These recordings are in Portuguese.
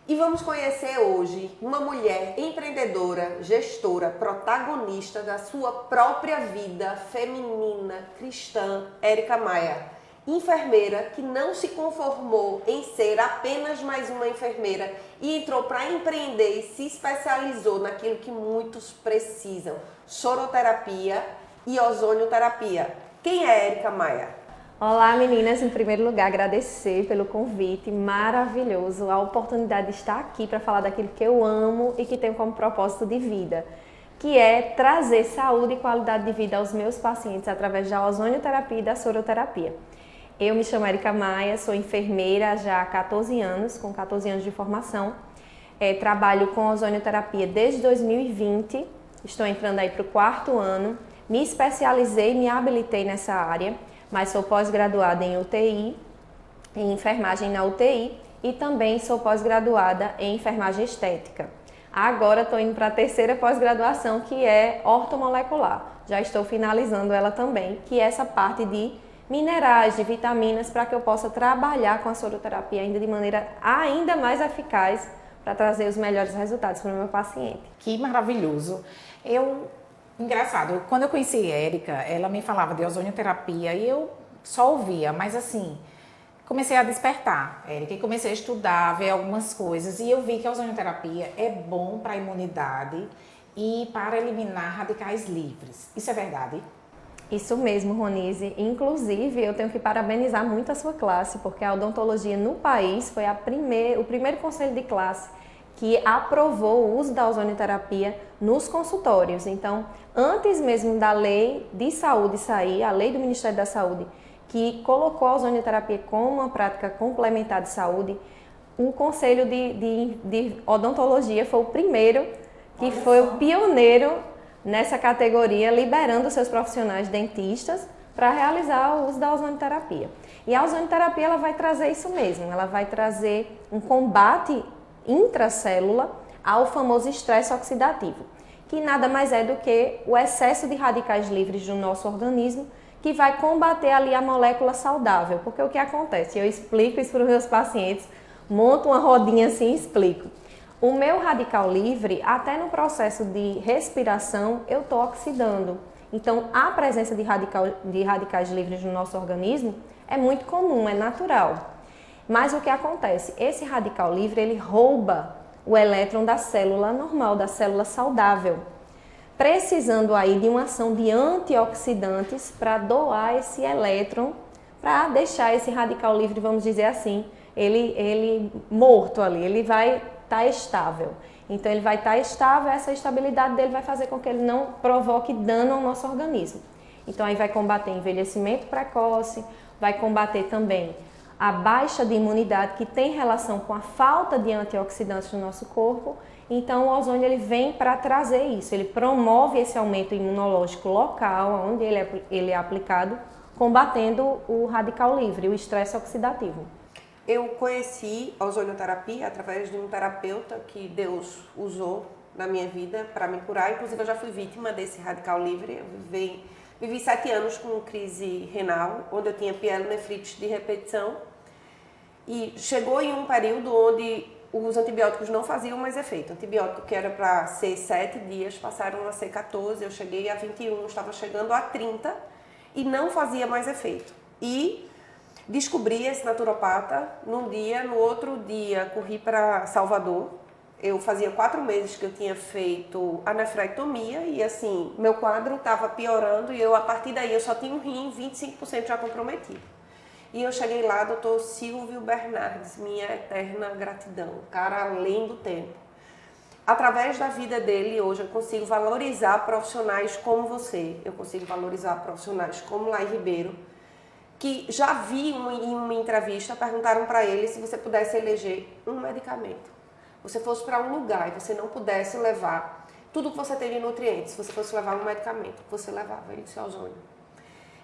E vamos conhecer hoje uma mulher empreendedora, gestora, protagonista da sua própria vida feminina, cristã, Érica Maia. Enfermeira que não se conformou em ser apenas mais uma enfermeira e entrou para empreender e se especializou naquilo que muitos precisam, soroterapia e ozonioterapia. Quem é Érica Maia? Olá meninas, em primeiro lugar agradecer pelo convite maravilhoso, a oportunidade de estar aqui para falar daquilo que eu amo e que tenho como propósito de vida, que é trazer saúde e qualidade de vida aos meus pacientes através da ozonioterapia e da soroterapia. Eu me chamo Érica Maia, sou enfermeira já há 14 anos, com 14 anos de formação, trabalho com ozonioterapia desde 2020, estou entrando aí para o 4º ano, me especializei, me habilitei nessa área, mas sou pós-graduada em UTI, em enfermagem na UTI e também sou pós-graduada em enfermagem estética. Agora estou indo para a 3ª pós-graduação, que é ortomolecular. Já estou finalizando ela também, que é essa parte de minerais, de vitaminas, para que eu possa trabalhar com a soroterapia ainda de maneira ainda mais eficaz para trazer os melhores resultados para o meu paciente. Que maravilhoso! Engraçado, quando eu conheci a Érica, ela me falava de ozonioterapia e eu só ouvia, mas assim, comecei a despertar, Érica, e comecei a estudar, ver algumas coisas e eu vi que a ozonioterapia é bom para a imunidade e para eliminar radicais livres. Isso é verdade? Isso mesmo, Ronise. Inclusive, eu tenho que parabenizar muito a sua classe, porque a odontologia no país foi o primeiro conselho de classe que aprovou o uso da ozonioterapia nos consultórios. Então, antes mesmo da lei de saúde sair, a lei do Ministério da Saúde, que colocou a ozonioterapia como uma prática complementar de saúde, o Conselho de Odontologia foi o primeiro, que foi o pioneiro nessa categoria, liberando seus profissionais dentistas para realizar o uso da ozonioterapia. E a ozonioterapia ela vai trazer isso mesmo, ela vai trazer um combate intracélula ao famoso estresse oxidativo, que nada mais é do que o excesso de radicais livres do nosso organismo, que vai combater ali a molécula saudável. Porque o que acontece? Eu explico isso para os meus pacientes, monto uma rodinha assim e explico. O meu radical livre, até no processo de respiração, eu estou oxidando. Então, a presença de radicais livres no nosso organismo é muito comum, é natural. Mas o que acontece? Esse radical livre, ele rouba o elétron da célula normal, da célula saudável, precisando aí de uma ação de antioxidantes para doar esse elétron, para deixar esse radical livre, vamos dizer assim, ele morto ali, ele vai estar estável. Então ele vai estar estável, essa estabilidade dele vai fazer com que ele não provoque dano ao nosso organismo. Então aí vai combater envelhecimento precoce, vai combater também a baixa de imunidade, que tem relação com a falta de antioxidantes no nosso corpo. Então o ozônio ele vem para trazer isso, ele promove esse aumento imunológico local, onde ele é aplicado, combatendo o radical livre, o estresse oxidativo. Eu conheci a ozonioterapia através de um terapeuta que Deus usou na minha vida para me curar. Inclusive, eu já fui vítima desse radical livre. Eu vivi 7 anos com crise renal, onde eu tinha pielonefrite de repetição. E chegou em um período onde os antibióticos não faziam mais efeito. Antibiótico que era para ser 7 dias, passaram a ser 14. Eu cheguei a 21, estava chegando a 30 e não fazia mais efeito. E descobri esse naturopata num dia, no outro dia corri para Salvador. Eu fazia 4 meses que eu tinha feito a nefrectomia e assim, meu quadro estava piorando e a partir daí eu só tinha um rim 25% já comprometido. E eu cheguei lá, doutor Silvio Bernardes, minha eterna gratidão, cara além do tempo. Através da vida dele, hoje eu consigo valorizar profissionais como você, eu consigo valorizar profissionais como Lai Ribeiro, que já vi em uma entrevista, perguntaram para ele se você pudesse eleger um medicamento. Você fosse para um lugar e você não pudesse levar tudo que você tem de nutrientes, se você fosse levar um medicamento, você levava, ele disse ozônio.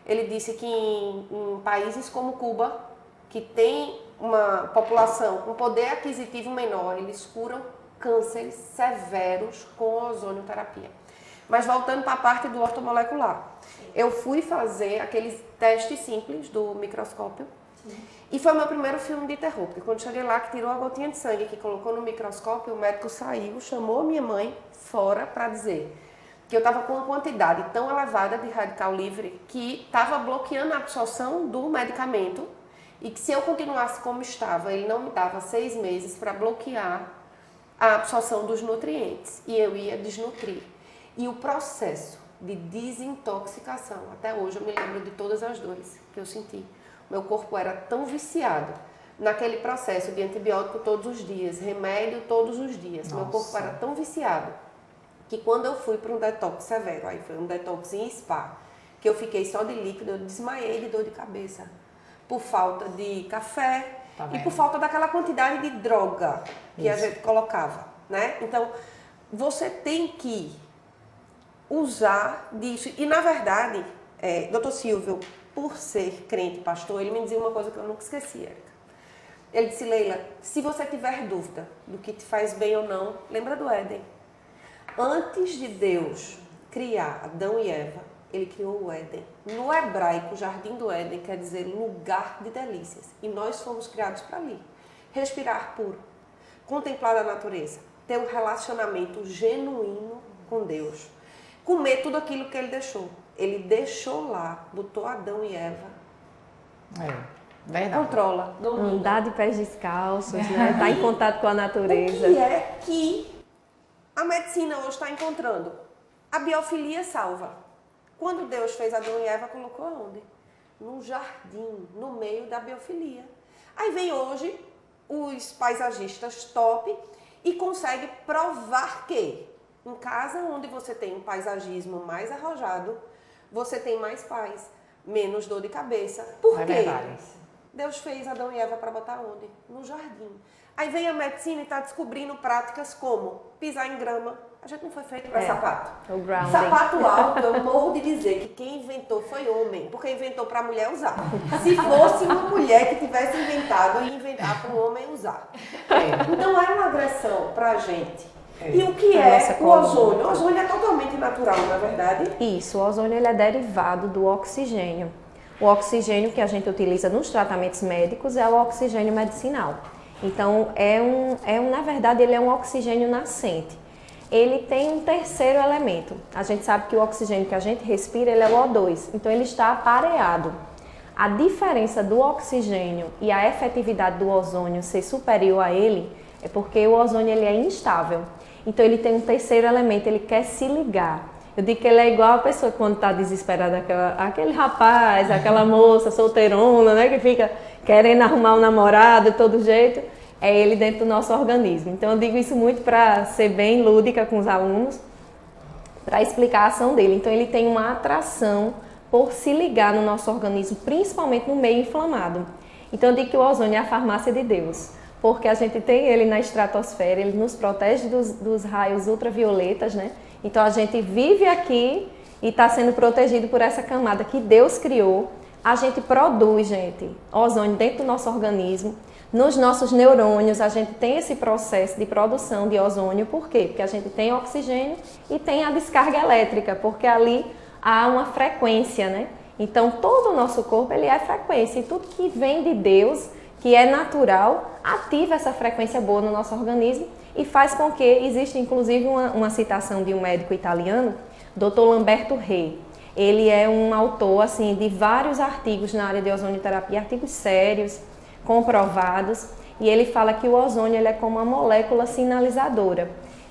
Ele disse que em países como Cuba, que tem uma população com poder aquisitivo menor, eles curam cânceres severos com ozonioterapia. Mas voltando para a parte do ortomolecular, eu fui fazer aqueles testes simples do microscópio E foi o meu primeiro filme de terror, porque quando cheguei lá, que tirou a gotinha de sangue, que colocou no microscópio, o médico saiu, chamou minha mãe fora para dizer que eu estava com uma quantidade tão elevada de radical livre que estava bloqueando a absorção do medicamento e que se eu continuasse como estava, ele não me dava 6 meses para bloquear a absorção dos nutrientes e eu ia desnutrir. E o processo de desintoxicação, até hoje eu me lembro de todas as dores que eu senti. Meu corpo era tão viciado naquele processo de antibiótico todos os dias, remédio todos os dias. Nossa. Meu corpo era tão viciado que quando eu fui para um detox severo, aí foi um detox em spa, que eu fiquei só de líquido, eu desmaiei de dor de cabeça. Por falta de café e por falta daquela quantidade de droga que a gente colocava, né? Então, você tem que usar disso. E, na verdade, Dr. Silvio, por ser crente pastor, ele me dizia uma coisa que eu nunca esqueci, Érica. Ele disse, Leila, se você tiver dúvida do que te faz bem ou não, lembra do Éden. Antes de Deus criar Adão e Eva, ele criou o Éden. No hebraico, o Jardim do Éden quer dizer lugar de delícias. E nós fomos criados para ali. Respirar puro, contemplar a natureza, ter um relacionamento genuíno com Deus. Comer tudo aquilo que ele deixou. Ele deixou lá, botou Adão e Eva. Verdade. Controla. Andar de pés descalços, né? Tá em contato com a natureza. O que é que a medicina hoje está encontrando? A biofilia salva. Quando Deus fez Adão e Eva, colocou aonde? Num jardim, no meio da biofilia. Aí vem hoje os paisagistas top e consegue provar que em casa onde você tem um paisagismo mais arrojado, você tem mais paz, menos dor de cabeça. Por quê? Verdade. Deus fez Adão e Eva para botar onde? No jardim. Aí vem a medicina e está descobrindo práticas como pisar em grama. A gente não foi feito para sapato. O grounding. Sapato alto, eu morro de dizer que quem inventou foi homem, porque inventou para a mulher usar. Se fosse uma mulher que tivesse inventado, ia inventar para o homem usar. Então é uma agressão para a gente. E o que é o ozônio? O ozônio é totalmente natural, não é verdade? Isso, o ozônio ele é derivado do oxigênio. O oxigênio que a gente utiliza nos tratamentos médicos é o oxigênio medicinal. Então, na verdade, ele é um oxigênio nascente. Ele tem um terceiro elemento. A gente sabe que o oxigênio que a gente respira, ele é o O2. Então, ele está apareado. A diferença do oxigênio e a efetividade do ozônio ser superior a ele é porque o ozônio ele é instável. Então, ele tem um terceiro elemento, ele quer se ligar. Eu digo que ele é igual a pessoa que quando está desesperada, aquele rapaz, aquela moça solteirona, né, que fica querendo arrumar um namorado de todo jeito, é ele dentro do nosso organismo. Então eu digo isso muito para ser bem lúdica com os alunos, para explicar a ação dele. Então ele tem uma atração por se ligar no nosso organismo, principalmente no meio inflamado. Então eu digo que o ozônio é a farmácia de Deus, porque a gente tem ele na estratosfera, ele nos protege dos raios ultravioletas, né? Então a gente vive aqui e está sendo protegido por essa camada que Deus criou. A gente produz, ozônio dentro do nosso organismo. Nos nossos neurônios a gente tem esse processo de produção de ozônio. Por quê? Porque a gente tem oxigênio e tem a descarga elétrica, porque ali há uma frequência, né? Então todo o nosso corpo ele é frequência e tudo que vem de Deus, que é natural, ativa essa frequência boa no nosso organismo e faz com que exista inclusive uma citação de um médico italiano, Dr. Lamberto Rey. Ele é um autor assim, de vários artigos na área de ozonioterapia, artigos sérios, comprovados, e ele fala que o ozônio ele é como uma molécula sinalizadora,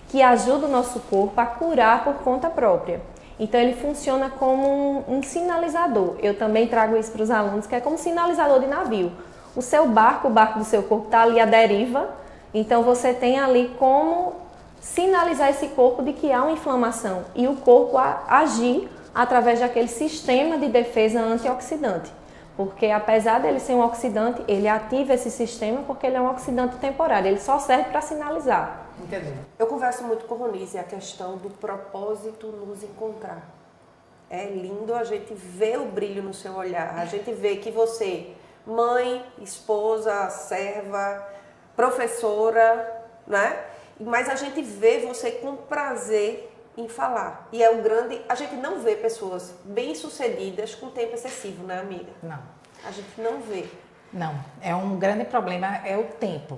que ajuda o nosso corpo a curar por conta própria. Então ele funciona como um sinalizador. Eu também trago isso para os alunos, que é como um sinalizador de navio. O seu barco, o barco do seu corpo está ali à deriva, então você tem ali como sinalizar esse corpo de que há uma inflamação e o corpo agir através daquele sistema de defesa antioxidante. Porque apesar dele ser um oxidante, ele ativa esse sistema porque ele é um oxidante temporário, ele só serve para sinalizar. Entendi. Eu converso muito com o Ronise a questão do propósito nos encontrar. É lindo a gente ver o brilho no seu olhar, a gente vê que você, mãe, esposa, serva, professora, né? Mas a gente vê você com prazer em falar. E é o grande... A gente não vê pessoas bem-sucedidas com tempo excessivo, né, amiga? Não. A gente não vê. Não, é um grande problema, é o tempo.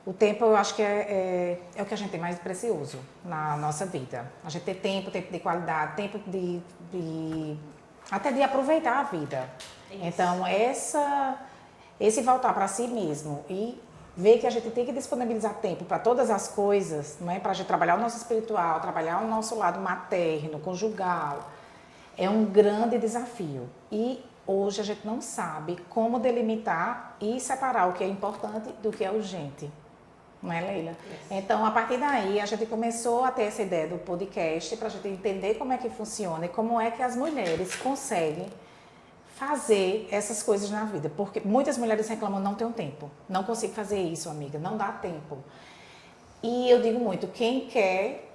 O tempo eu acho que é o que a gente tem mais precioso na nossa vida. A gente ter tempo de qualidade, tempo até de aproveitar a vida. Isso. Então, esse voltar para si mesmo e ver que a gente tem que disponibilizar tempo para todas as coisas, não é? Para a gente trabalhar o nosso espiritual, trabalhar o nosso lado materno, conjugal, é um grande desafio. E hoje a gente não sabe como delimitar e separar o que é importante do que é urgente. Não é, Leila? Então, a partir daí, a gente começou a ter essa ideia do podcast para a gente entender como é que funciona e como é que as mulheres conseguem fazer essas coisas na vida. Porque muitas mulheres reclamam, não tenho tempo, não consigo fazer isso, amiga, não dá tempo. E eu digo muito, quem quer,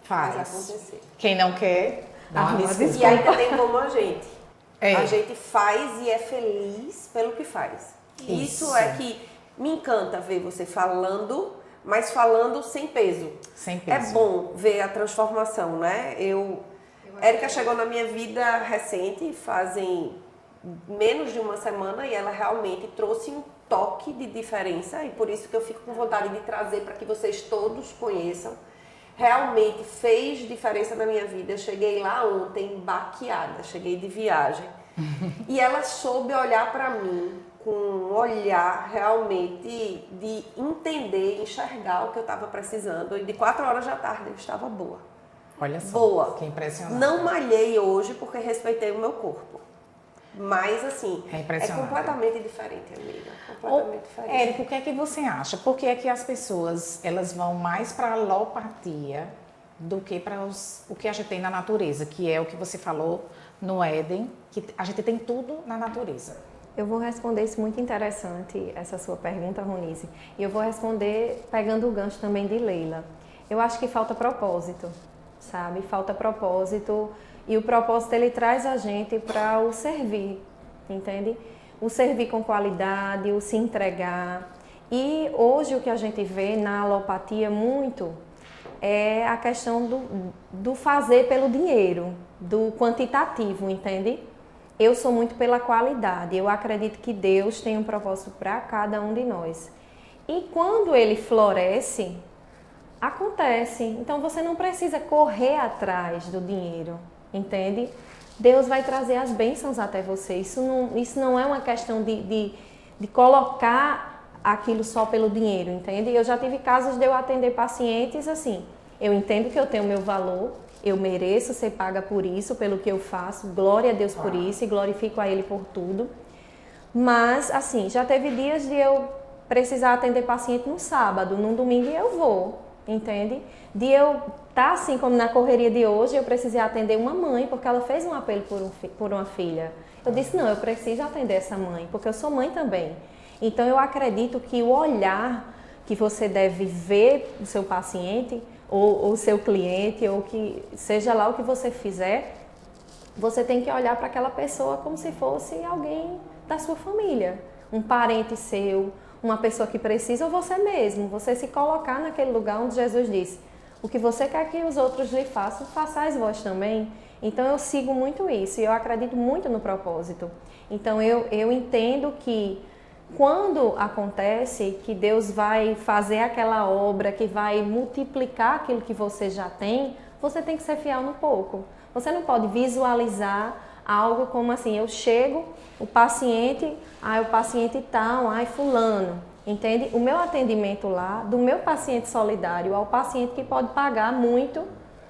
faz. Acontecer. Quem não quer, e ainda tem como a gente. É. A gente faz e é feliz pelo que faz. Isso é que me encanta ver você falando, mas falando sem peso. Sem peso. É bom ver a transformação, né? Érica chegou na minha vida recente, fazem menos de uma semana, e ela realmente trouxe um toque de diferença, e por isso que eu fico com vontade de trazer para que vocês todos conheçam. Realmente fez diferença na minha vida. Eu cheguei lá ontem baqueada, cheguei de viagem. E ela soube olhar para mim com um olhar realmente de entender, enxergar o que eu estava precisando. E de 4 horas da tarde eu estava boa. Olha só, boa. Que impressionante. Não malhei hoje porque respeitei o meu corpo. Mas assim, é completamente diferente, amiga. Completamente diferente. Érica, o que é que você acha? Por que é que as pessoas elas vão mais para a alopatia do que para o que a gente tem na natureza, que é o que você falou no Éden, que a gente tem tudo na natureza? Eu vou responder isso, muito interessante, essa sua pergunta, Ronise. E eu vou responder pegando o gancho também de Leila. Eu acho que falta propósito, sabe? Falta propósito. E o propósito, ele traz a gente para o servir, entende? O servir com qualidade, o se entregar. E hoje o que a gente vê na alopatia muito é a questão do fazer pelo dinheiro, do quantitativo, entende? Eu sou muito pela qualidade. Eu acredito que Deus tem um propósito para cada um de nós. E quando ele floresce, acontece. Então você não precisa correr atrás do dinheiro. Entende? Deus vai trazer as bênçãos até você. Isso não é uma questão de colocar aquilo só pelo dinheiro, entende? Eu já tive casos de eu atender pacientes assim, eu entendo que eu tenho meu valor, eu mereço ser paga por isso, pelo que eu faço, glória a Deus por isso e glorifico a Ele por tudo. Mas, assim, já teve dias de eu precisar atender paciente no sábado, num domingo e eu vou, entende? De eu tá assim como na correria de hoje, eu precisei atender uma mãe porque ela fez um apelo por uma filha. Eu disse, não, eu preciso atender essa mãe, porque eu sou mãe também. Então eu acredito que o olhar que você deve ver o seu paciente ou o seu cliente, ou que seja lá o que você fizer, você tem que olhar para aquela pessoa como se fosse alguém da sua família, um parente seu, uma pessoa que precisa, ou você mesmo, você se colocar naquele lugar onde Jesus disse, o que você quer que os outros lhe façam, façais vós também. Então eu sigo muito isso e eu acredito muito no propósito. Então eu entendo que quando acontece que Deus vai fazer aquela obra, que vai multiplicar aquilo que você já tem, você tem que ser fiel no pouco. Você não pode visualizar algo como assim, eu chego, o paciente tal, fulano. Entende? O meu atendimento lá, do meu paciente solidário ao paciente que pode pagar muito,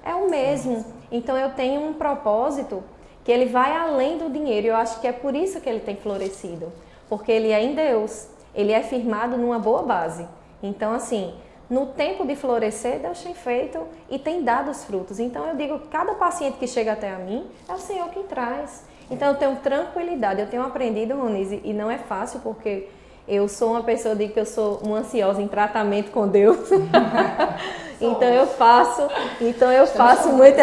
é o mesmo. Então eu tenho um propósito que ele vai além do dinheiro. Eu acho que é por isso que ele tem florescido. Porque ele é em Deus, ele é firmado numa boa base. Então assim, no tempo de florescer, Deus tem feito e tem dado os frutos. Então eu digo, cada paciente que chega até a mim, é o Senhor quem traz. Então eu tenho tranquilidade, eu tenho aprendido, Ronise, e não é fácil porque eu sou uma pessoa, eu digo que eu sou uma ansiosa em tratamento com Deus. Então eu faço muito.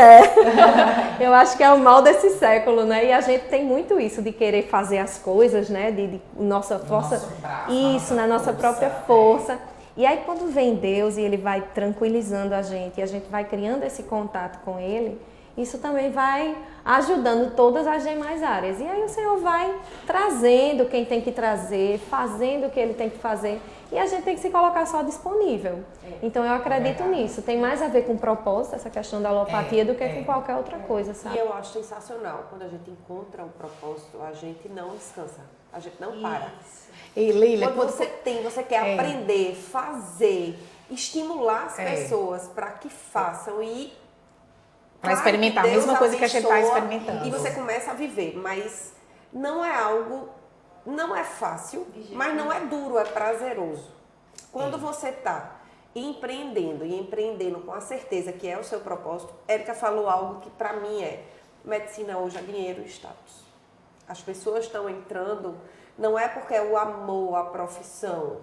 Eu acho que é o mal desse século, né? E a gente tem muito isso de querer fazer as coisas, né? De nossa força. Isso, na nossa própria força. E aí quando vem Deus e Ele vai tranquilizando a gente vai criando esse contato com Ele, isso também vai ajudando todas as demais áreas. E aí o Senhor vai trazendo quem tem que trazer, fazendo o que Ele tem que fazer, e a gente tem que se colocar só disponível. Então eu acredito nisso. Tem mais a ver com propósito, essa questão da alopatia, do que com qualquer outra coisa, sabe? E eu acho sensacional, quando a gente encontra um propósito, a gente não descansa, a gente não para. E Lília, Quando você quer aprender, fazer, estimular as pessoas para que façam e para experimentar a mesma coisa que a gente está experimentando. E você começa a viver, mas não é algo, não é fácil, mas não é duro, é prazeroso. Quando você está empreendendo e empreendendo com a certeza que é o seu propósito, Érica falou algo que para mim medicina hoje é dinheiro e status. As pessoas estão entrando, não é porque é o amor à profissão,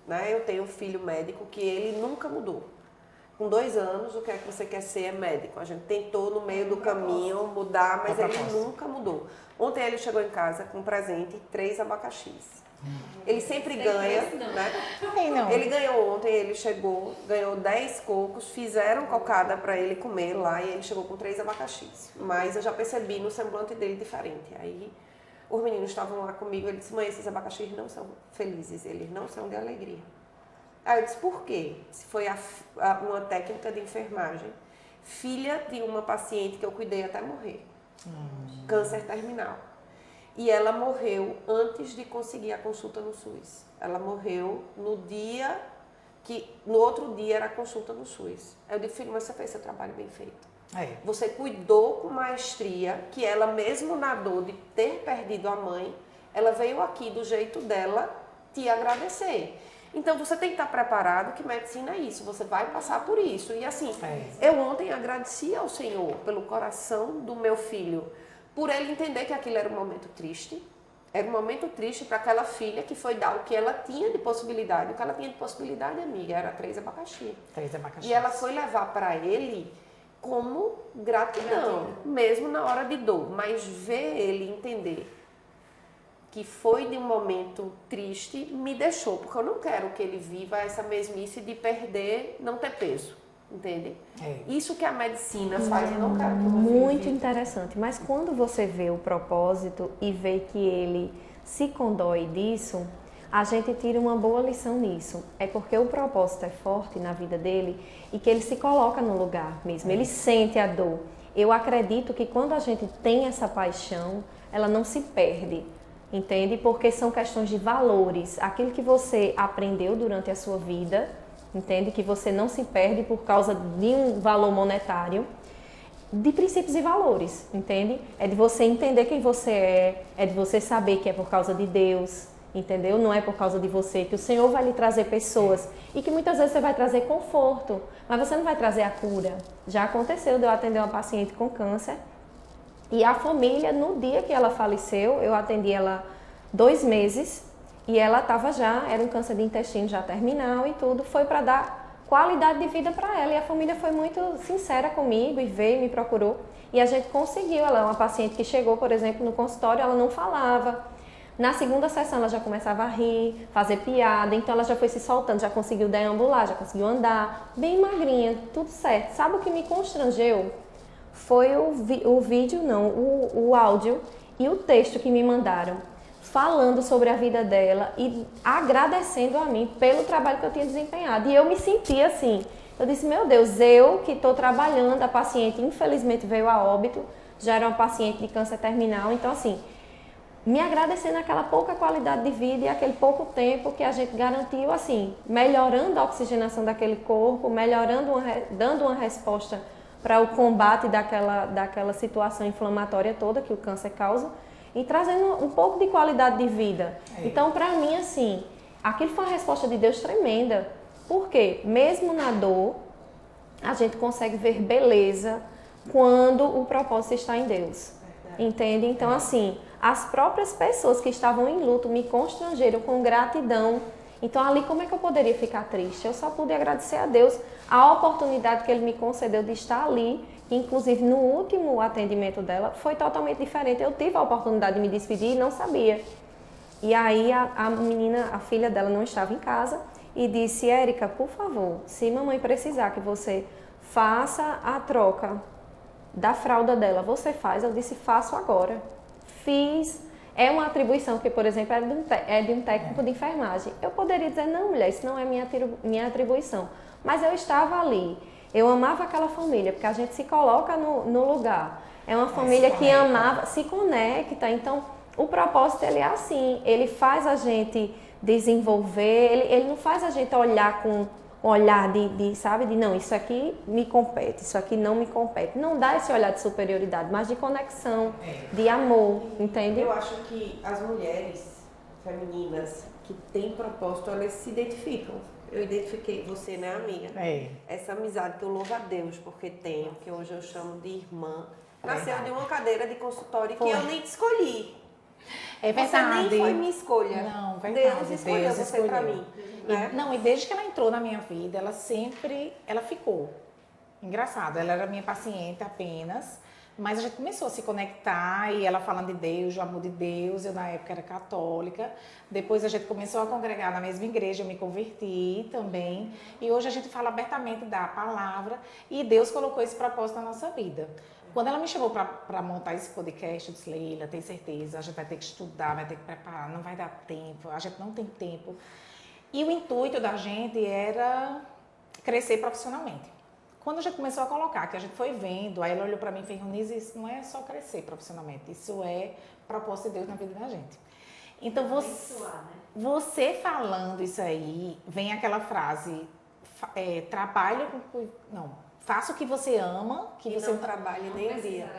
né? Eu tenho um filho médico que ele nunca mudou. Com 2 anos, o que é que você quer ser é médico. A gente tentou no meio do caminho mudar, mas ele nunca mudou. Ontem ele chegou em casa com um presente, 3 abacaxis. Ele sempre ganha, né? Ele ganhou ontem, ele chegou, ganhou 10 cocos, fizeram cocada para ele comer lá e ele chegou com 3 abacaxis. Mas eu já percebi no semblante dele diferente. Aí os meninos estavam lá comigo, ele disse: mãe, esses abacaxis não são felizes, eles não são de alegria. Aí eu disse: por quê? Se foi uma técnica de enfermagem, filha de uma paciente que eu cuidei até morrer, câncer terminal. E ela morreu antes de conseguir a consulta no SUS. Ela morreu no outro dia era a consulta no SUS. Aí eu disse: filho, mas você fez seu trabalho bem feito. Você cuidou com maestria, que ela mesmo na dor de ter perdido a mãe, ela veio aqui do jeito dela te agradecer. Então você tem que estar preparado, que medicina é isso, você vai passar por isso. E assim, eu ontem agradeci ao Senhor pelo coração do meu filho, por ele entender que aquilo era um momento triste. Era um momento triste para aquela filha que foi dar o que ela tinha de possibilidade. O que ela tinha de possibilidade, amiga, era 3 abacaxi. 3 abacaxi. E ela foi levar para ele como gratidão, mesmo na hora de dor. Mas ver ele entender que foi de um momento triste, me deixou. Porque eu não quero que ele viva essa mesmice de perder, não ter peso. Entende? Isso que a medicina faz, eu não quero que eu Muito interessante. Mas quando você vê o propósito e vê que ele se condói disso, a gente tira uma boa lição nisso. É porque o propósito é forte na vida dele e que ele se coloca no lugar mesmo. Ele sente a dor. Eu acredito que quando a gente tem essa paixão, ela não se perde. Entende? Porque são questões de valores. Aquilo que você aprendeu durante a sua vida, entende? Que você não se perde por causa de um valor monetário, de princípios e valores, entende? É de você entender quem você é de você saber que é por causa de Deus, entendeu? Não é por causa de você, que o Senhor vai lhe trazer pessoas e que muitas vezes você vai trazer conforto, mas você não vai trazer a cura. Já aconteceu de eu atender uma paciente com câncer e a família, no dia que ela faleceu, eu atendi ela 2 meses, e ela era um câncer de intestino já terminal e tudo, foi para dar qualidade de vida para ela. E a família foi muito sincera comigo e veio, me procurou. E a gente conseguiu. Ela é uma paciente que chegou, por exemplo, no consultório, ela não falava. Na segunda sessão ela já começava a rir, fazer piada, então ela já foi se soltando, já conseguiu deambular, já conseguiu andar, bem magrinha, tudo certo. Sabe o que me constrangeu? Foi o áudio e o texto que me mandaram, falando sobre a vida dela e agradecendo a mim pelo trabalho que eu tinha desempenhado. E eu me senti assim, eu disse: meu Deus, eu que estou trabalhando, a paciente infelizmente veio a óbito, já era uma paciente de câncer terminal, então assim, me agradecendo aquela pouca qualidade de vida e aquele pouco tempo que a gente garantiu, assim, melhorando a oxigenação daquele corpo, dando uma resposta para o combate daquela situação inflamatória toda que o câncer causa, e trazendo um pouco de qualidade de vida. Então, para mim, assim, aquilo foi uma resposta de Deus tremenda. Porque, mesmo na dor, a gente consegue ver beleza quando o propósito está em Deus. Entende? Então, assim, as próprias pessoas que estavam em luto me constrangeram com gratidão. Então, ali, como é que eu poderia ficar triste? Eu só pude agradecer a Deus a oportunidade que Ele me concedeu de estar ali. Inclusive, no último atendimento dela, foi totalmente diferente. Eu tive a oportunidade de me despedir e não sabia. E aí, a menina, a filha dela não estava em casa e disse: Érica, por favor, se mamãe precisar que você faça a troca da fralda dela, você faz? Eu disse, faço agora. Fiz. É uma atribuição que, por exemplo, é de um técnico de enfermagem. Eu poderia dizer, não, mulher, isso não é minha atribuição. Mas eu estava ali. Eu amava aquela família, porque a gente se coloca no lugar. É uma família que amava, se conecta. Então, o propósito, ele é assim. Ele faz a gente desenvolver, ele não faz a gente olhar com olhar sabe, de não, isso aqui me compete, isso aqui não me compete. Não dá esse olhar de superioridade, mas de conexão, de amor, entende? Eu acho que as mulheres femininas que têm propósito, elas se identificam. Eu identifiquei você, né, amiga? Essa amizade que eu louvo a Deus porque tenho, que hoje eu chamo de irmã, nasceu de uma cadeira de consultório que eu nem te escolhi. É verdade. Você nem foi minha escolha. Não, verdade. Deus escolheu você pra mim. Né? E desde que ela entrou na minha vida, ela ficou. Engraçado, ela era minha paciente apenas, mas a gente começou a se conectar e ela falando de Deus, do amor de Deus. Eu na época era católica. Depois a gente começou a congregar na mesma igreja, eu me converti também. E hoje a gente fala abertamente da palavra e Deus colocou esse propósito na nossa vida. Quando ela me chamou para montar esse podcast, eu disse, Leila, tem certeza, a gente vai ter que estudar, vai ter que preparar, não vai dar tempo, a gente não tem tempo. E o intuito da gente era crescer profissionalmente. Quando a gente começou a colocar, que a gente foi vendo, aí ela olhou para mim e fez, Ronise, isso não é só crescer profissionalmente, isso é propósito de Deus na vida da gente. Então, você falando isso aí, vem aquela frase, trabalho com... Não. Faça o que você ama, que você não trabalhe nem um dia.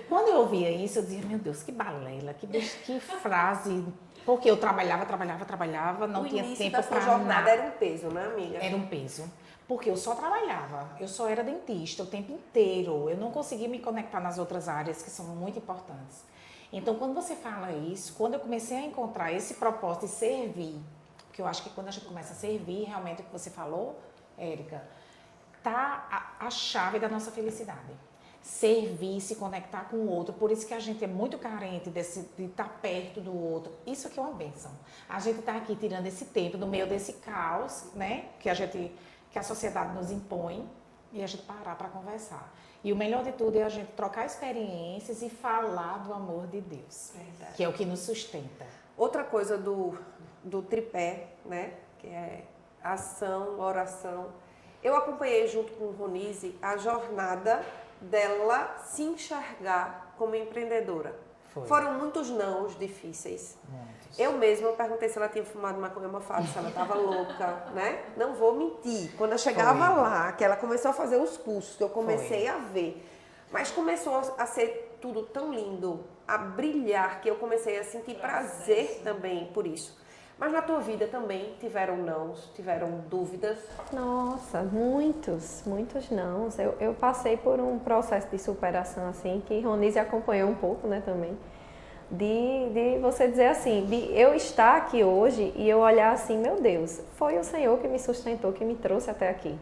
Quando eu ouvia isso, eu dizia, meu Deus, que balela, que frase. Porque eu trabalhava, não tinha tempo para nada. Jornada era um peso, né, amiga? Era um peso. Porque eu só trabalhava, eu só era dentista o tempo inteiro. Eu não conseguia me conectar nas outras áreas que são muito importantes. Então, quando você fala isso, quando eu comecei a encontrar esse propósito de servir, porque eu acho que quando a gente começa a servir, realmente o que você falou, Érica, tá a chave da nossa felicidade. Servir, se conectar com o outro. Por isso que a gente é muito carente de estar perto do outro. Isso aqui é uma bênção. A gente está aqui tirando esse tempo no meio desse caos, né? Que a sociedade nos impõe e a gente parar para conversar. E o melhor de tudo é a gente trocar experiências e falar do amor de Deus. Verdade. Que é o que nos sustenta. Outra coisa do tripé, né? Que é ação, oração. Eu acompanhei junto com Ronise a jornada dela se enxergar como empreendedora. Foram muitos nãos difíceis. Muitos. Eu mesma perguntei se ela tinha fumado maconha, se ela estava louca, né? Não vou mentir. Quando eu chegava lá, que ela começou a fazer os cursos, que eu comecei a ver, mas começou a ser tudo tão lindo, a brilhar, que eu comecei a sentir prazer também por isso. Mas na tua vida também tiveram nãos, tiveram dúvidas? Nossa, muitos nãos. Eu passei por um processo de superação assim, que Ronise acompanhou um pouco, né, também. De você dizer assim, de eu estar aqui hoje e eu olhar assim, meu Deus, foi o Senhor que me sustentou, que me trouxe até aqui.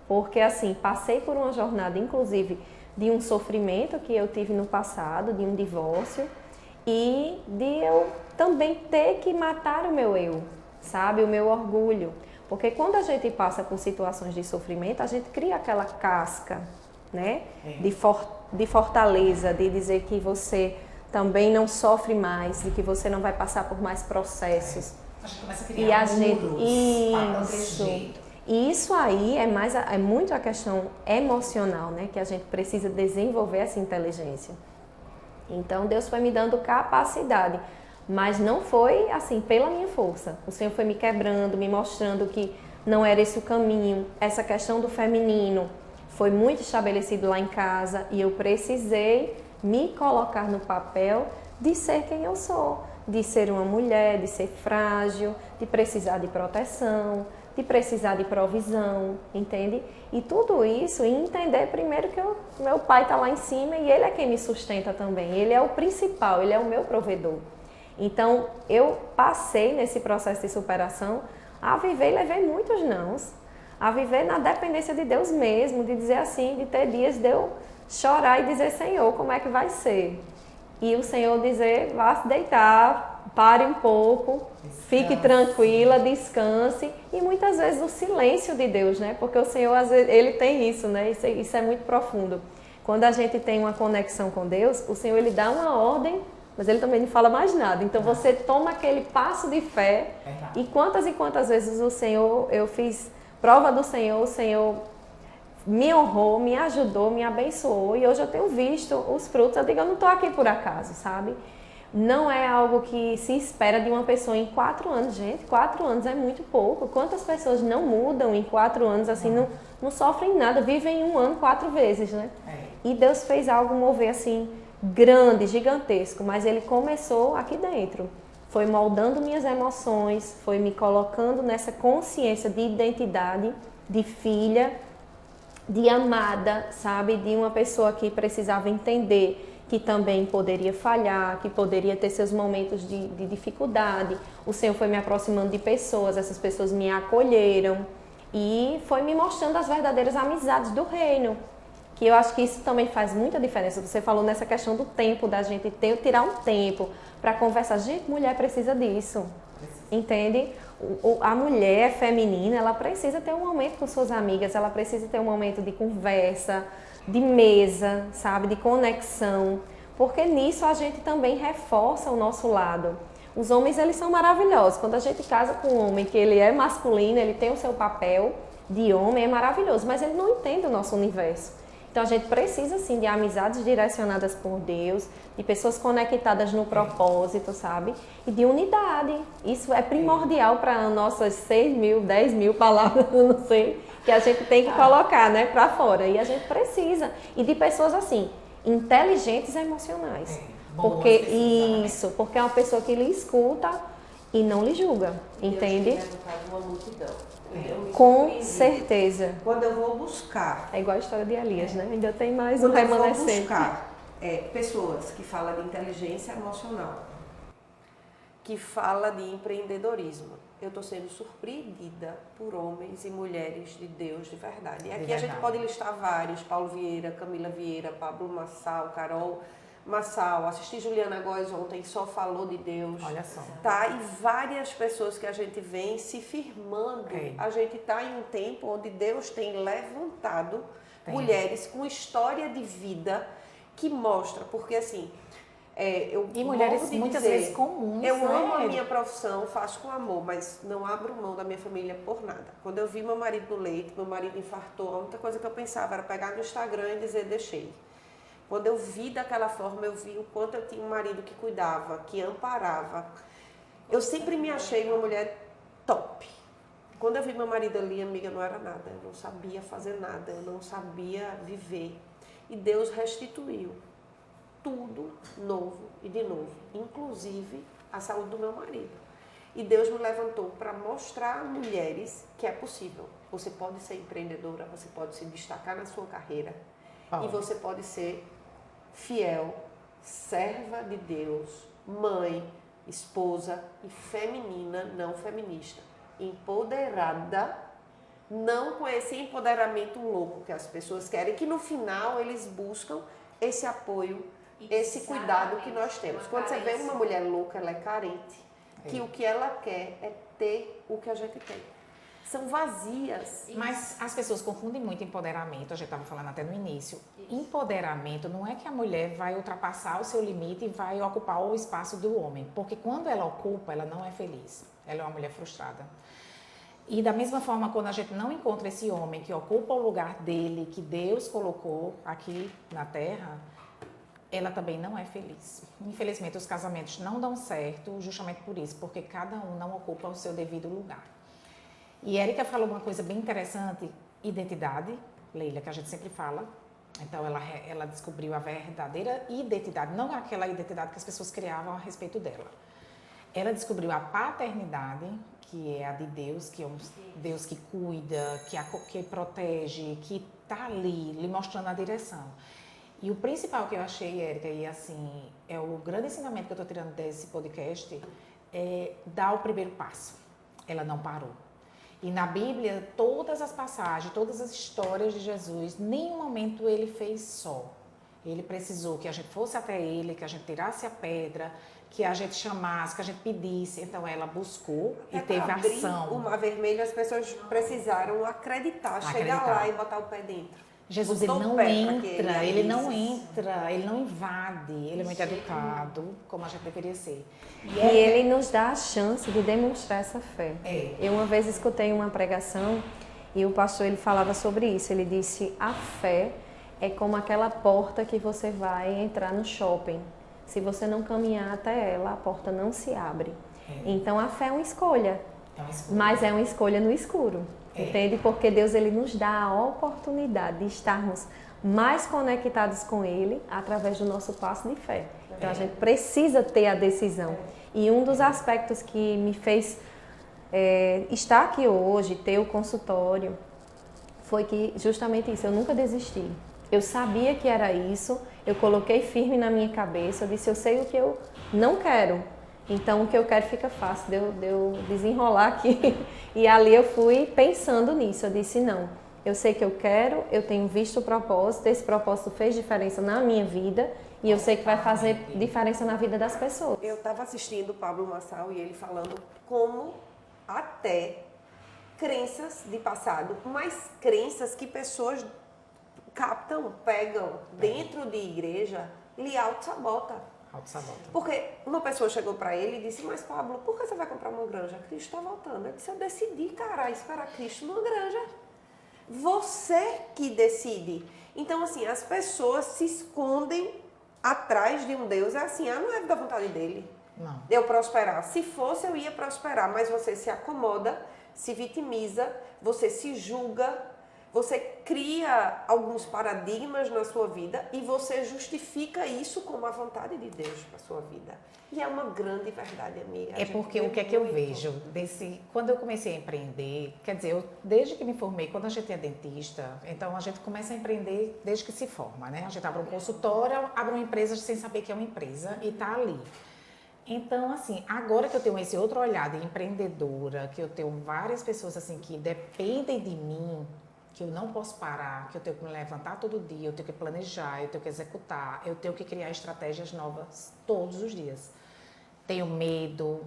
Porque assim, passei por uma jornada, inclusive, de um sofrimento que eu tive no passado, de um divórcio, e de eu também ter que matar o meu eu, sabe? O meu orgulho. Porque quando a gente passa por situações de sofrimento, a gente cria aquela casca, né? De fortaleza, de dizer que você também não sofre mais, de que você não vai passar por mais processos. A gente começa a criar muros. Isso. E isso aí é muito a questão emocional, né? Que a gente precisa desenvolver essa inteligência. Então, Deus foi me dando capacidade, mas não foi assim pela minha força. O Senhor foi me quebrando, me mostrando que não era esse o caminho. Essa questão do feminino foi muito estabelecido lá em casa e eu precisei me colocar no papel de ser quem eu sou, de ser uma mulher, de ser frágil, de precisar de proteção, de precisar de provisão, entende? E tudo isso, e entender primeiro que meu pai está lá em cima e ele é quem me sustenta também. Ele é o principal, ele é o meu provedor. Então, eu passei nesse processo de superação a viver e levei muitos nãos. A viver na dependência de Deus mesmo, de dizer assim, de ter dias de eu chorar e dizer, Senhor, como é que vai ser? E o Senhor dizer, vá se deitar, pare um pouco, fique tranquila, descanse. E muitas vezes o silêncio de Deus, né? Porque o Senhor, às vezes, Ele tem isso, né? Isso é muito profundo. Quando a gente tem uma conexão com Deus, o Senhor ele dá uma ordem, mas ele também não fala mais nada. Então você toma aquele passo de fé. E quantas vezes o Senhor, eu fiz prova do Senhor, o Senhor me honrou, me ajudou, me abençoou. E hoje eu tenho visto os frutos. Eu digo, eu não estou aqui por acaso, sabe? Não é algo que se espera de uma pessoa em 4 anos, gente. 4 anos é muito pouco. Quantas pessoas não mudam em 4 anos, assim, não sofrem nada, vivem 1 ano 4 vezes, né? E Deus fez algo mover assim, grande, gigantesco, mas Ele começou aqui dentro. Foi moldando minhas emoções, foi me colocando nessa consciência de identidade, de filha, de amada, sabe? De uma pessoa que precisava entender que também poderia falhar, que poderia ter seus momentos de dificuldade. O Senhor foi me aproximando de pessoas, essas pessoas me acolheram e foi me mostrando as verdadeiras amizades do reino. Que eu acho que isso também faz muita diferença. Você falou nessa questão do tempo, da gente tirar um tempo para conversar. Gente, mulher precisa disso, entende? A mulher feminina, ela precisa ter um momento com suas amigas, ela precisa ter um momento de conversa, de mesa, sabe, de conexão, porque nisso a gente também reforça o nosso lado. Os homens, eles são maravilhosos. Quando a gente casa com um homem que ele é masculino, ele tem o seu papel de homem, é maravilhoso, mas ele não entende o nosso universo. Então a gente precisa sim de amizades direcionadas por Deus, de pessoas conectadas no propósito, sabe? E de unidade. Isso é primordial para nossas 6.000, 10.000 palavras, eu não sei, que a gente tem que colocar, né, para fora. E a gente precisa. E de pessoas assim, inteligentes emocionais. Porque isso, porque é uma pessoa que lhe escuta e não lhe julga, entende? Deus tem uma multidão. Com certeza. Quando eu vou buscar. É igual a história de Elias, né? Ainda tem mais um Quando eu vou remanescente. buscar pessoas que falam de inteligência emocional, que falam de empreendedorismo, eu estou sendo surpreendida por homens e mulheres de Deus de verdade. E aqui a gente pode listar vários: Paulo Vieira, Camila Vieira, Pablo Massal, Carol Massal, assisti Juliana Góes ontem, só falou de Deus. Olha só. Tá? E várias pessoas que a gente vem se firmando. A gente está em um tempo onde Deus tem levantado mulheres com história de vida que mostra, porque assim, e mulheres muitas vezes comuns. Eu amo a minha profissão, faço com amor, mas não abro mão da minha família por nada. Quando eu vi meu marido no leito, meu marido infartou, a única coisa que eu pensava era pegar no Instagram e dizer deixei. Quando eu vi daquela forma, eu vi o quanto eu tinha um marido que cuidava, que amparava. Eu sempre me achei uma mulher top. Quando eu vi meu marido ali, amiga, não era nada. Eu não sabia fazer nada, eu não sabia viver. E Deus restituiu tudo novo e de novo, inclusive a saúde do meu marido. E Deus me levantou para mostrar a mulheres que é possível. Você pode ser empreendedora, você pode se destacar na sua carreira. E você pode ser fiel, serva de Deus, mãe, esposa e feminina, não feminista. Empoderada, não com esse empoderamento louco que as pessoas querem, que no final eles buscam esse apoio, esse cuidado que nós temos. Quando você vê uma mulher louca, ela é carente, que o que ela quer é ter o que a gente tem. São vazias. Mas as pessoas confundem muito empoderamento, a gente estava falando até no início. Empoderamento não é que a mulher vai ultrapassar o seu limite e vai ocupar o espaço do homem. Porque quando ela ocupa, ela não é feliz. Ela é uma mulher frustrada. E da mesma forma, quando a gente não encontra esse homem que ocupa o lugar dele, que Deus colocou aqui na Terra, ela também não é feliz. Infelizmente, os casamentos não dão certo justamente por isso, porque cada um não ocupa o seu devido lugar. E Érica falou uma coisa bem interessante, identidade, Leila, que a gente sempre fala. Então, ela descobriu a verdadeira identidade, não aquela identidade que as pessoas criavam a respeito dela. Ela descobriu a paternidade, que é a de Deus, que é um Deus que cuida, que protege, que está ali, lhe mostrando a direção. E o principal que eu achei, Érica, e assim, é o grande ensinamento que eu estou tirando desse podcast, é dar o primeiro passo. Ela não parou. E na Bíblia, todas as passagens, todas as histórias de Jesus, nenhum momento ele fez só. Ele precisou que a gente fosse até ele, que a gente tirasse a pedra, que a gente chamasse, que a gente pedisse. Então ela buscou e teve ação. O Mar Vermelho, as pessoas precisaram acreditar, chegar lá e botar o pé dentro. Jesus, O ele tom não pé pra que entra, ele não avise. entra, ele não invade, ele é muito educado, como a gente deveria ser. E ele nos dá a chance de demonstrar essa fé. É. Eu uma vez escutei uma pregação e o pastor ele falava sobre isso. Ele disse: a fé é como aquela porta que você vai entrar no shopping. Se você não caminhar até ela, a porta não se abre. Então a fé é uma escolha, mas é uma escolha no escuro. Entende? Porque Deus ele nos dá a oportunidade de estarmos mais conectados com Ele através do nosso passo de fé. Então a gente precisa ter a decisão. E um dos aspectos que me fez estar aqui hoje, ter o consultório, foi que justamente isso, eu nunca desisti. Eu sabia que era isso, eu coloquei firme na minha cabeça, eu disse, eu sei o que eu não quero. Então, o que eu quero fica fácil de eu desenrolar aqui. E ali eu fui pensando nisso. Eu disse, não, eu sei que eu quero, eu tenho visto o propósito, esse propósito fez diferença na minha vida e eu sei que vai fazer diferença na vida das pessoas. Eu estava assistindo o Pablo Marçal e ele falando como até crenças de passado, mas crenças que pessoas captam, pegam dentro de igreja, lhe auto-sabota. Porque uma pessoa chegou para ele e disse, mas Pablo, por que você vai comprar uma granja? Cristo está voltando. Eu disse, eu decidi, cara, esperar Cristo numa granja. Você que decide. Então, assim, as pessoas se escondem atrás de um Deus. É assim, não é da vontade dele. Não. Eu prosperar. Se fosse, eu ia prosperar. Mas você se acomoda, se vitimiza, você se julga. Você cria alguns paradigmas na sua vida e você justifica isso como a vontade de Deus para a sua vida. E é uma grande verdade, amiga. É porque o que é que eu vejo? Quando eu comecei a empreender, quer dizer, desde que me formei, quando a gente é dentista, então a gente começa a empreender desde que se forma, né? A gente abre um consultório, abre uma empresa sem saber que é uma empresa e está ali. Então, assim, agora que eu tenho esse outro olhar de empreendedora, que eu tenho várias pessoas assim que dependem de mim, que eu não posso parar, que eu tenho que me levantar todo dia, eu tenho que planejar, eu tenho que executar, eu tenho que criar estratégias novas todos os dias. Tenho medo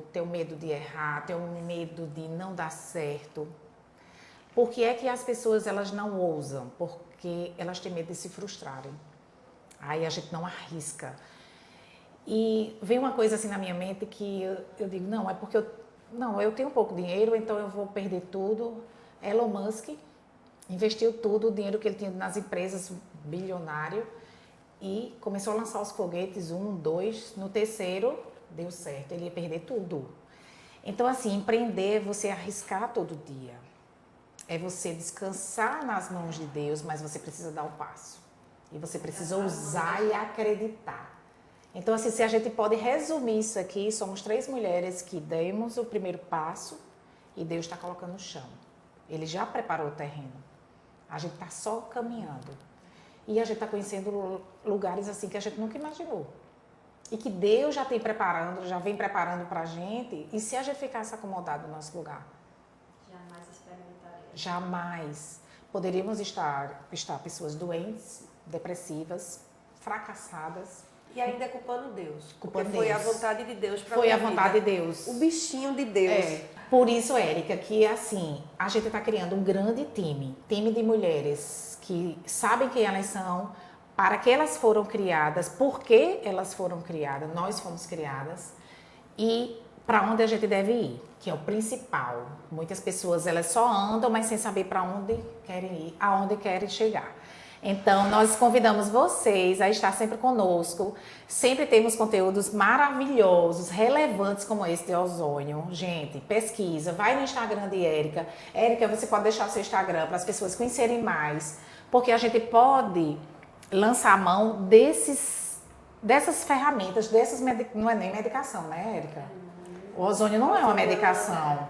de errar, tenho medo de não dar certo. Por que é que as pessoas elas não ousam? Porque elas têm medo de se frustrarem. Aí a gente não arrisca. E vem uma coisa assim na minha mente que eu digo, não, é porque eu tenho pouco dinheiro, então eu vou perder tudo. Elon Musk investiu tudo, o dinheiro que ele tinha nas empresas, bilionário, e começou a lançar os foguetes, 1, 2, no terceiro deu certo, ele ia perder tudo. Então, assim, empreender é você arriscar todo dia, é você descansar nas mãos de Deus, mas você precisa dar o passo, e você precisa ousar e acreditar. Então, assim, se a gente pode resumir isso aqui, somos 3 mulheres que demos o primeiro passo e Deus está colocando no chão. Ele já preparou o terreno. A gente está só caminhando. E a gente está conhecendo lugares assim que a gente nunca imaginou. E que Deus já vem preparando para a gente. E se a gente ficasse acomodado no nosso lugar? Jamais experimentaria. Jamais. Poderíamos estar pessoas doentes, depressivas, fracassadas. E ainda é culpando Deus. Culpando porque foi Deus. a vontade de Deus para Foi a vontade de Deus. O bichinho de Deus. Por isso, Érica, que assim, a gente está criando um grande time de mulheres que sabem quem elas são, para que elas foram criadas, por que elas foram criadas, nós fomos criadas e para onde a gente deve ir, que é o principal. Muitas pessoas elas só andam, mas sem saber para onde querem ir, aonde querem chegar. Então, nós convidamos vocês a estar sempre conosco. Sempre temos conteúdos maravilhosos, relevantes como esse de ozônio. Gente, pesquisa, vai no Instagram de Érica. Érica, você pode deixar o seu Instagram para as pessoas conhecerem mais, porque a gente pode lançar a mão dessas ferramentas, não é nem medicação, né, Érica? O ozônio não é uma medicação.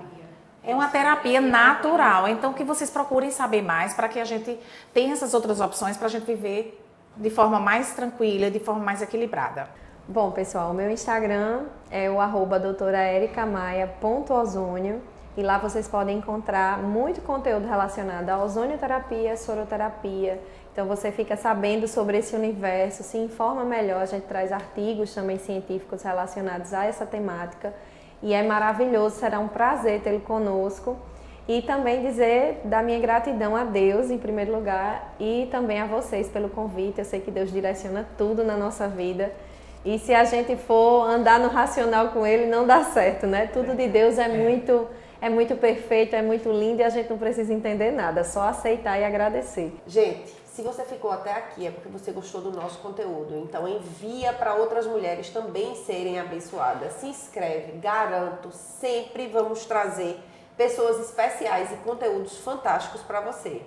É uma terapia natural, então que vocês procurem saber mais para que a gente tenha essas outras opções para a gente viver de forma mais tranquila, de forma mais equilibrada. Bom, pessoal, o meu Instagram é o @doutoraericamaia.ozônio e lá vocês podem encontrar muito conteúdo relacionado à ozonioterapia, soroterapia. Então você fica sabendo sobre esse universo, se informa melhor, a gente traz artigos também científicos relacionados a essa temática. E é maravilhoso, será um prazer tê-lo conosco. E também dizer da minha gratidão a Deus, em primeiro lugar, e também a vocês pelo convite. Eu sei que Deus direciona tudo na nossa vida. E se a gente for andar no racional com Ele, não dá certo, né? Tudo de Deus é muito perfeito, é muito lindo e a gente não precisa entender nada, só aceitar e agradecer. Gente, se você ficou até aqui é porque você gostou do nosso conteúdo. Então envia para outras mulheres também serem abençoadas. Se inscreve, garanto, sempre vamos trazer pessoas especiais e conteúdos fantásticos para você.